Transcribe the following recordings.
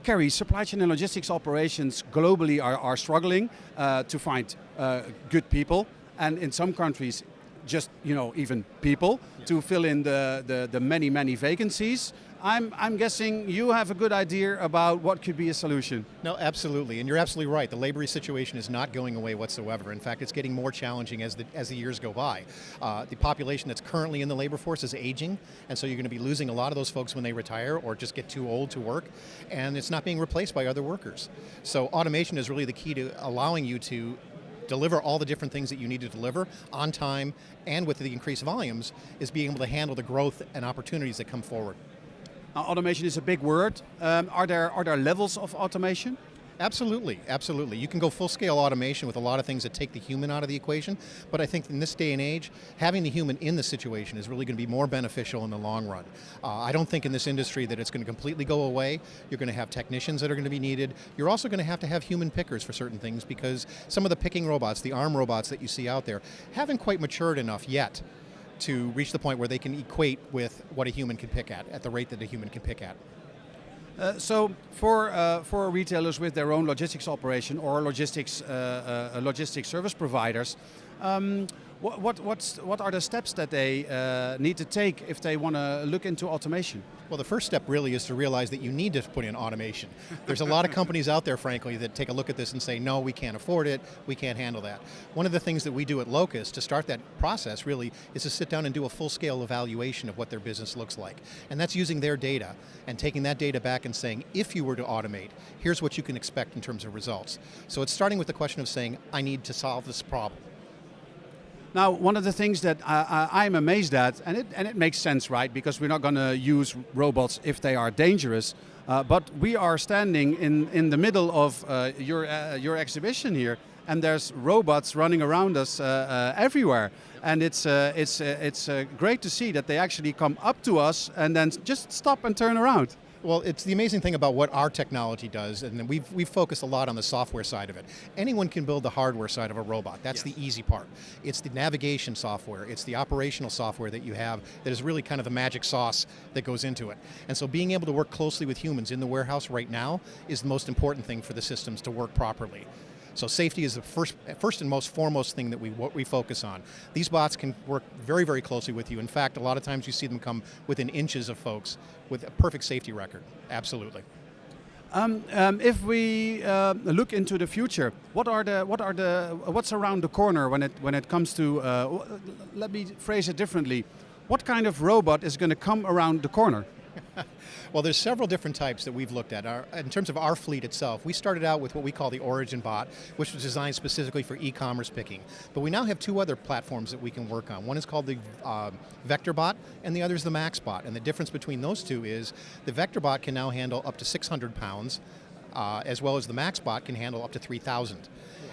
Kerry, supply chain and logistics operations globally are struggling to find good people, and in some countries, just even people to fill in the many vacancies. I'm guessing you have a good idea about what could be a solution. No, absolutely, and you're absolutely right. The labor situation is not going away whatsoever. In fact, it's getting more challenging as the years go by. The population that's currently in the labor force is aging, and so you're going to be losing a lot of those folks when they retire or just get too old to work, and it's not being replaced by other workers. So automation is really the key to allowing you to deliver all the different things that you need to deliver on time, and with the increased volumes, is being able to handle the growth and opportunities that come forward. Automation is a big word. Are there levels of automation? Absolutely, absolutely. You can go full-scale automation with a lot of things that take the human out of the equation, but I think in this day and age, having the human in the situation is really going to be more beneficial in the long run. I don't think in this industry that it's going to completely go away. You're going to have technicians that are going to be needed. You're also going to have human pickers for certain things, because some of the picking robots, the arm robots that you see out there, haven't quite matured enough yet to reach the point where they can equate with what a human can pick at the rate that a human can pick at. So for retailers with their own logistics operation or logistics service providers, what are the steps that they need to take if they want to look into automation? Well, the first step really is to realize that you need to put in automation. There's a lot of companies out there, frankly, that take a look at this and say, no, we can't afford it, we can't handle that. One of the things that we do at Locus to start that process really is to sit down and do a full-scale evaluation of what their business looks like. And that's using their data and taking that data back and saying, if you were to automate, here's what you can expect in terms of results. So it's starting with the question of saying, I need to solve this problem. Now, one of the things that I'm amazed at, and it makes sense, right? Because we're not going to use robots if they are dangerous. But we are standing in the middle of your exhibition here, and there's robots running around us everywhere. And it's great to see that they actually come up to us and then just stop and turn around. Well, it's the amazing thing about what our technology does, and we've focused a lot on the software side of it. Anyone can build the hardware side of a robot. That's the easy part. It's the navigation software, it's the operational software that you have that is really kind of the magic sauce that goes into it. And so being able to work closely with humans in the warehouse right now is the most important thing for the systems to work properly. So safety is the first and most foremost thing that we focus on. These bots can work very, very closely with you. In fact, a lot of times you see them come within inches of folks with a perfect safety record. Absolutely. If we look into the future, what's around the corner when it comes to? Let me phrase it differently. What kind of robot is going to come around the corner? Well, there's several different types that we've looked at. In terms of our fleet itself, we started out with what we call the Origin bot, which was designed specifically for e-commerce picking. But we now have two other platforms that we can work on. One is called the Vector bot, and the other is the Max bot. And the difference between those two is the Vector bot can now handle up to 600 pounds, as well as the Max bot can handle up to 3,000.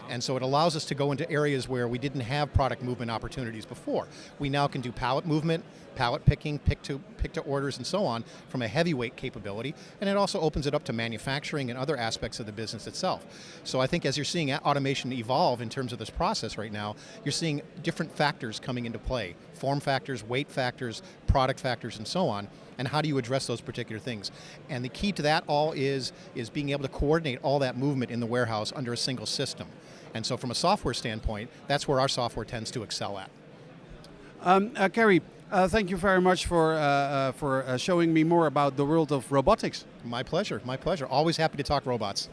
And so it allows us to go into areas where we didn't have product movement opportunities before. We now can do pallet movement, pallet picking, pick to orders, and so on from a heavyweight capability. And it also opens it up to manufacturing and other aspects of the business itself. So I think as you're seeing automation evolve in terms of this process right now, you're seeing different factors coming into play. Form factors, weight factors, product factors, and so on. And how do you address those particular things? And the key to that all is being able to coordinate all that movement in the warehouse under a single system. And so from a software standpoint, that's where our software tends to excel at. Kerry, thank you very much for showing me more about the world of robotics. My pleasure, my pleasure. Always happy to talk robots.